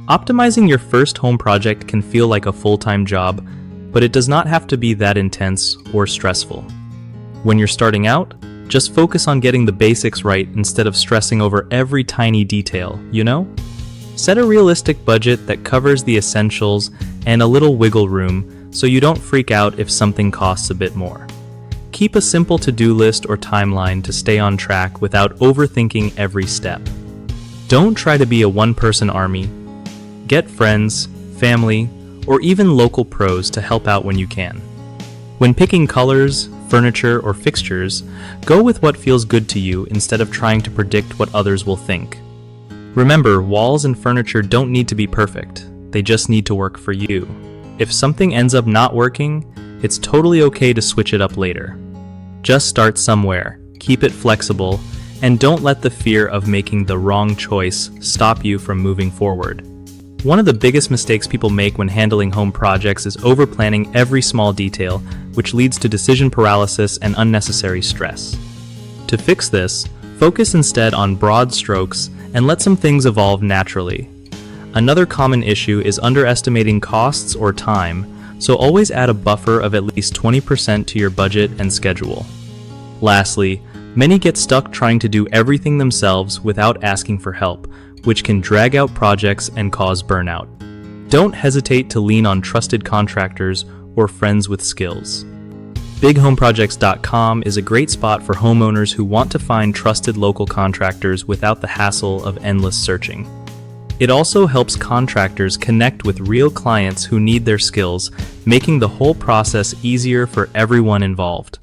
Optimizing your first home project can feel like a full-time job, but it does not have to be that intense or stressful. When you're starting out, just focus on getting the basics right instead of stressing over every tiny detail, you know? Set a realistic budget that covers the essentials and a little wiggle room so you don't freak out if something costs a bit more. Keep a simple to-do list or timeline to stay on track without overthinking every step. Don't try to be a one-person army. Get friends, family, or even local pros to help out when you can. When picking colors, furniture, or fixtures, go with what feels good to you instead of trying to predict what others will think. Remember, walls and furniture don't need to be perfect. They just need to work for you. If something ends up not working, it's totally okay to switch it up later. Just start somewhere, keep it flexible, and don't let the fear of making the wrong choice stop you from moving forward. One of the biggest mistakes people make when handling home projects is overplanning every small detail, which leads to decision paralysis and unnecessary stress. To fix this, focus instead on broad strokes and let some things evolve naturally. Another common issue is underestimating costs or time, so always add a buffer of at least 20% to your budget and schedule. Lastly, many get stuck trying to do everything themselves without asking for help, which can drag out projects and cause burnout. Don't hesitate to lean on trusted contractors or friends with skills. BigHomeProjects.com is a great spot for homeowners who want to find trusted local contractors without the hassle of endless searching. It also helps contractors connect with real clients who need their skills, making the whole process easier for everyone involved.